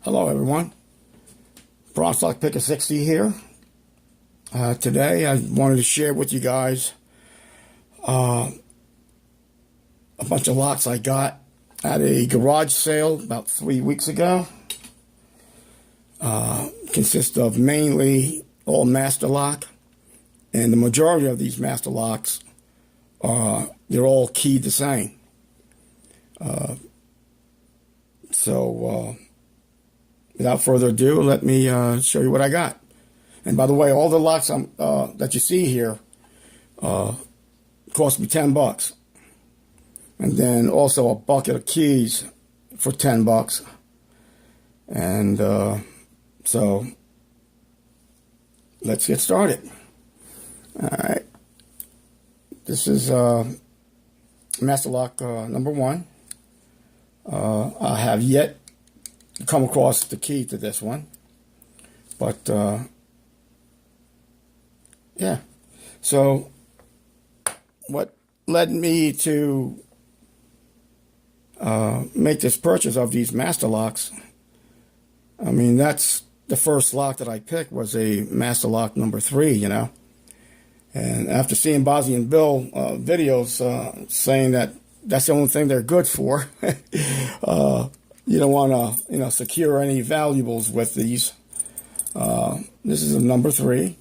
Hello everyone, Bronx Lock Picker 60 here. Today I wanted to share with you guys a bunch of locks I got at a garage sale about 3 weeks ago. Consists of mainly all master lock, and the majority of these master locks they're all keyed the same. Without further ado, let me show you what I got. And by the way, all the locks that you see here cost me $10. And then also a bucket of keys for $10. And so let's get started. All right. This is master lock number 1. I have yet come across the key to this one, but yeah. So what led me to make this purchase of these master locks, I mean, that's the first lock that I picked was a master lock number 3, you know. And after seeing Bozzy and Bill videos saying that that's the only thing they're good for, you don't want to, secure any valuables with these. This is a number 3,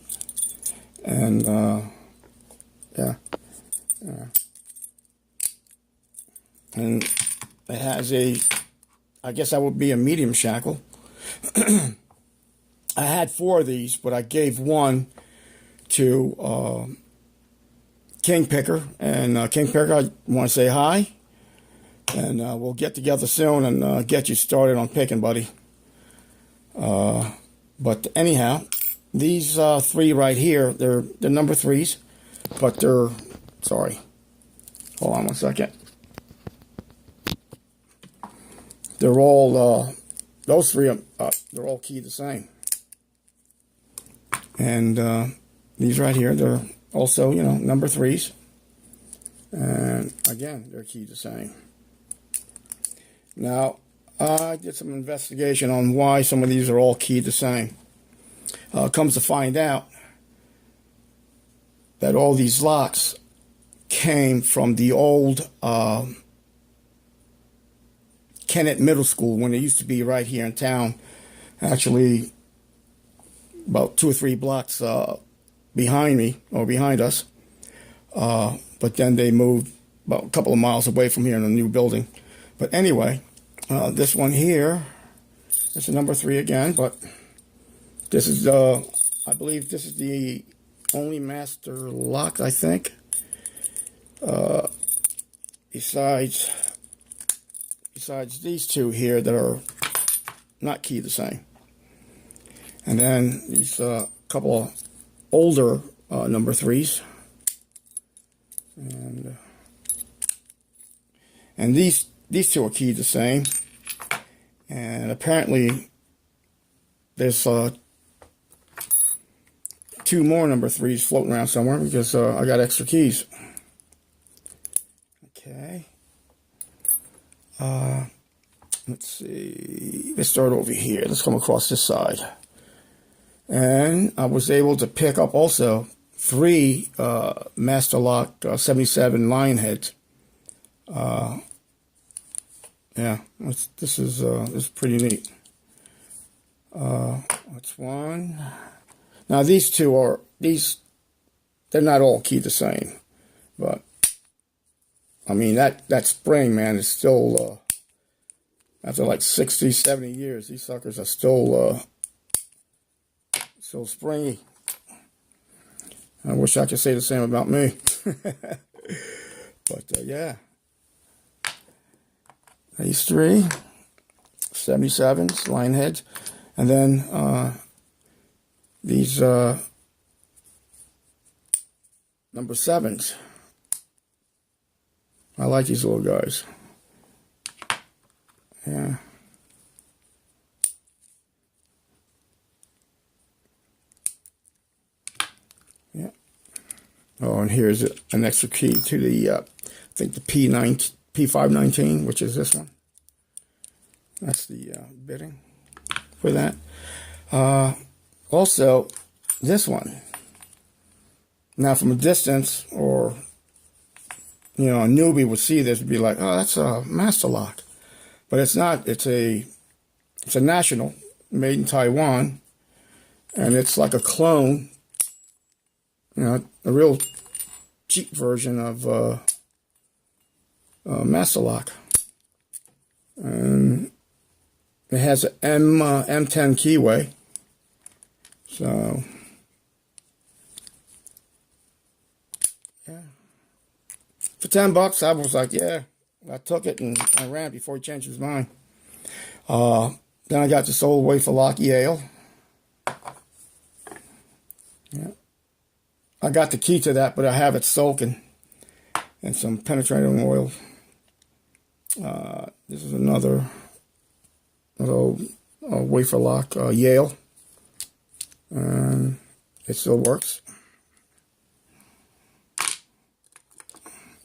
and yeah, and it has I guess that would be a medium shackle. I had 4 of these, but I gave one to King Picker, and King Picker, I want to say hi. And we'll get together soon and get you started on picking, buddy. But anyhow, these 3 right here, they're number 3s, but they're, sorry, hold on one second. They're all, those 3, they're all keyed the same. And these right here, they're also, number 3s. And again, they're keyed the same. Now, I did some investigation on why some of these are all keyed the same. Comes to find out that all these locks came from the old Kennett Middle School, when it used to be right here in town, actually about 2 or 3 blocks behind me, or behind us. But then they moved about a couple of miles away from here in a new building. But anyway, this one here, it's a number 3 again, but this is, I believe this is the only master lock, I think, besides these 2 here that are not keyed the same. And then these couple of older number 3s. And these 2 are keyed the same, and apparently there's 2 more number 3s floating around somewhere because I got extra keys. Okay. Let's see. Let's start over here. Let's come across this side. And I was able to pick up also 3 master lock 77 lion heads. Yeah, this is pretty neat. What's one? Now these 2 they're not all keyed the same, but I mean that spring, man, is still after like 60, 70 years, these suckers are still springy. I wish I could say the same about me. But yeah. These 3 77s, lion heads, and then these number 7s. I like these little guys. Yeah. Yeah. Oh, and here's an extra key to the, I think the P519, which is this one. That's the bitting. for that. Also, this one. Now, from a distance, or a newbie would see this and be like, "Oh, that's a Master Lock," but it's not. It's a national, made in Taiwan, and it's like a clone. A real cheap version of Master Lock, and it has an M10 keyway. So, yeah, for $10, I was like, yeah, I took it and I ran before he changed his mind. Then I got this old wafer lock Yale. Yeah, I got the key to that, but I have it soaking and some penetrating oil. This is another old wafer lock Yale. And it still works.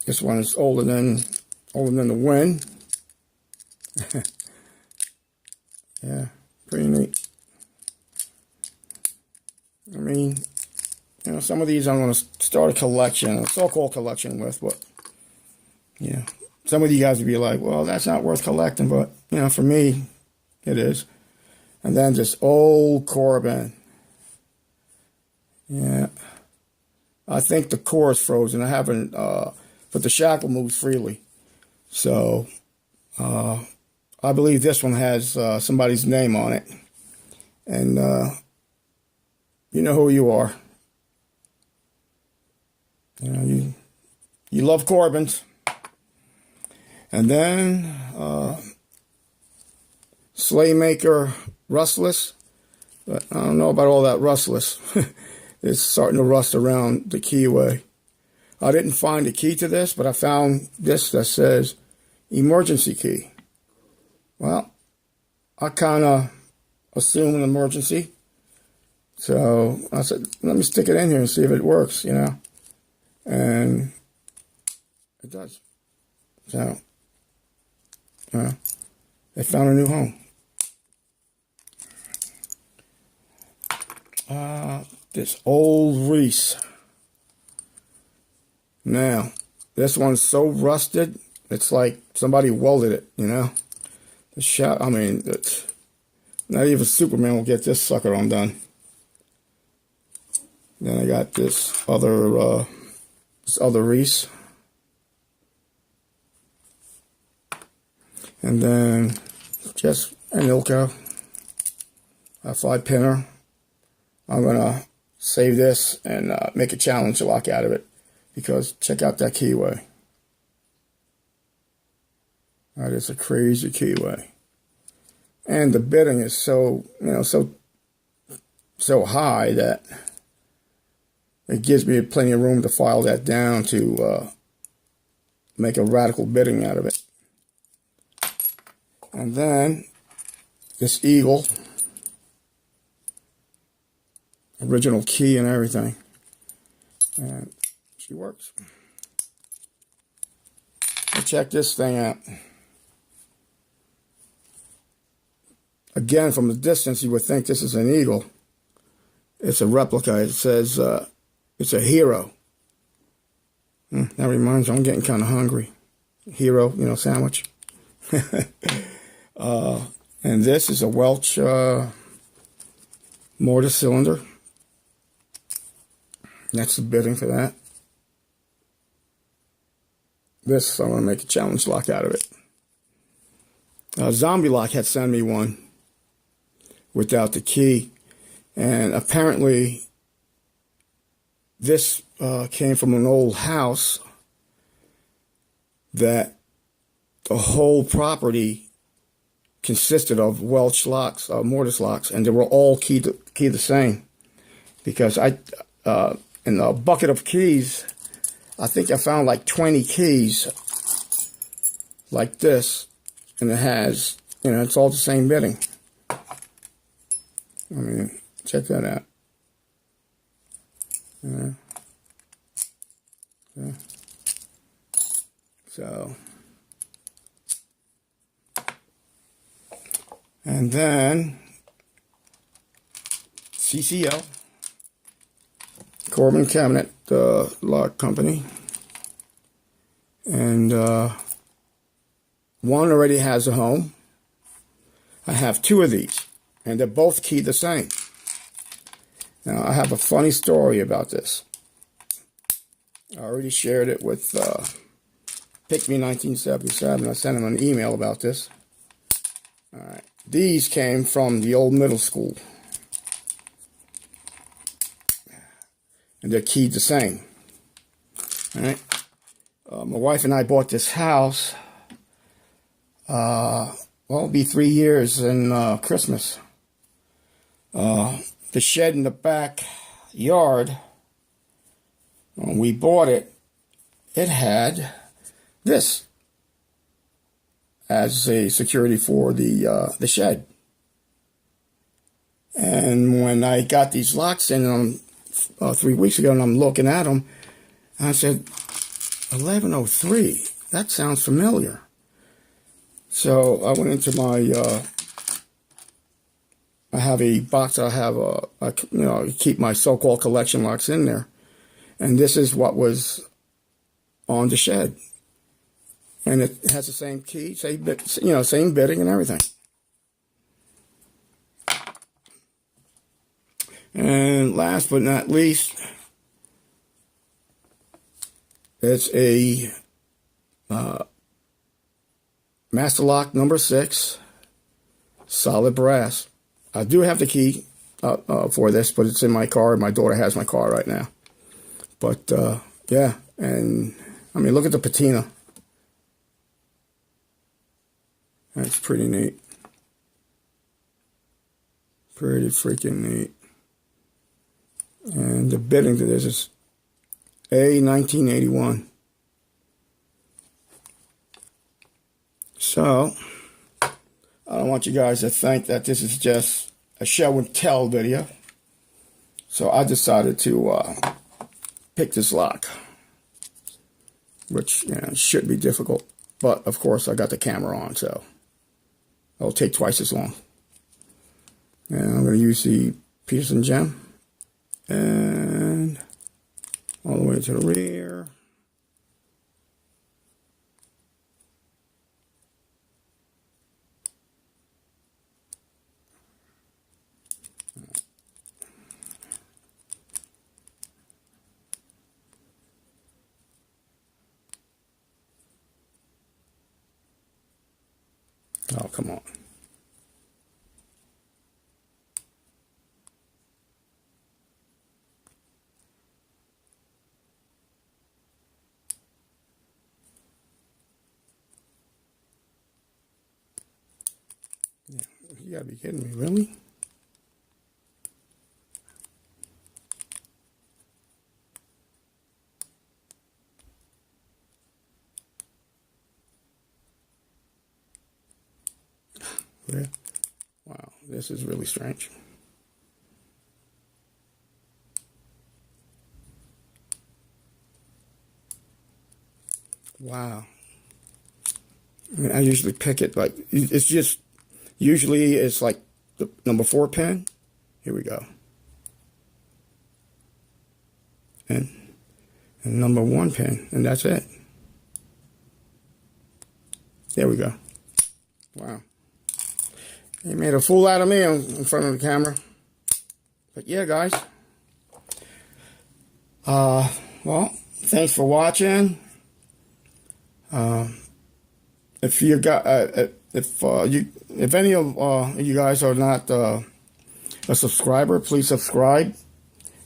This one is older than the wind. Yeah, pretty neat. I mean, some of these I'm going to start a collection, a so-called collection with, but yeah, some of you guys would be like, well, that's not worth collecting, but for me, it is. And then this old Corbin. Yeah, I think the core is frozen. I haven't, but the shackle moves freely. So, I believe this one has somebody's name on it. And you know who you are. You love Corbins. And then Slaymaker Rustless. But I don't know about all that rustless. It's starting to rust around the keyway. I didn't find a key to this, but I found this that says emergency key. Well, I kind of assume an emergency. So I said, let me stick it in here and see if it works, And it does. So, they found a new home. This old Reese. Now, this one's so rusted, it's like somebody welded it, The shot, I mean, not even Superman will get this sucker undone. Then I got this other Reese. And then just an Ilco, a 5-pinner. I'm going to save this and make a challenge lock out of it, because check out that keyway. That is a crazy keyway. And the bidding is so high that it gives me plenty of room to file that down to make a radical bidding out of it. And then this Eagle, original key and everything, and she works. Let's check this thing out. Again, from the distance, you would think this is an Eagle. It's a replica. It says it's a Hero. That reminds me, I'm getting kind of hungry. Hero, sandwich. And this is a Welch mortar cylinder. That's the bidding for that. This, I'm going to make a challenge lock out of it. Zombie Lock had sent me one without the key. And apparently, this came from an old house that the whole property consisted of Welch locks, mortise locks, and they were all key the same. Because in a bucket of keys, I think I found like 20 keys like this, and it has, it's all the same bidding. I mean, check that out. Yeah. So, and then CCL, Corbin Cabinet Lock Company. And one already has a home. I have two of these, and they're both keyed the same. Now, I have a funny story about this. I already shared it with Pick Me 1977. I sent him an email about this. All right. These came from the old middle school. And they're keyed the same. All right. My wife and I bought this house. It'll be 3 years in Christmas. The shed in the backyard, when we bought it, it had this as a security for the shed. And when I got these locks in 3 weeks ago, and I'm looking at them, I said, 1103, that sounds familiar. So I went into my, I have a box, I keep my so-called collection locks in there. And this is what was on the shed. And it has the same key, same bitting and everything. And last but not least, it's a Master Lock number 6, solid brass. I do have the key for this, but it's in my car. My daughter has my car right now. But yeah, and I mean, look at the patina. That's pretty neat. Pretty freaking neat. And the bidding to this is A1981. So, I don't want you guys to think that this is just a show and tell video. So I decided to pick this lock, which should be difficult. But of course I got the camera on, so it'll take twice as long. And I'm going to use the Peterson gem. And all the way to the rear. Oh, come on. Yeah, you gotta be kidding me, really? Yeah. Wow, this is really strange. Wow. I mean, I usually pick it like, it's just, usually it's like the number 4 pin. Here we go. And number 1 pin, and that's it. There we go. Wow. He made a fool out of me in front of the camera. But yeah, guys. Well, thanks for watching. If you got, if any of you guys are not a subscriber, please subscribe,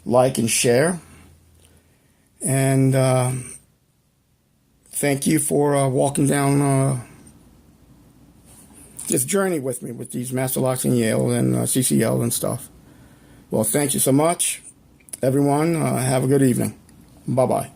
like, and share. And thank you for walking down this journey with me with these Master Locks in Yale and CCL and stuff. Well, thank you so much, everyone. Have a good evening. Bye-bye.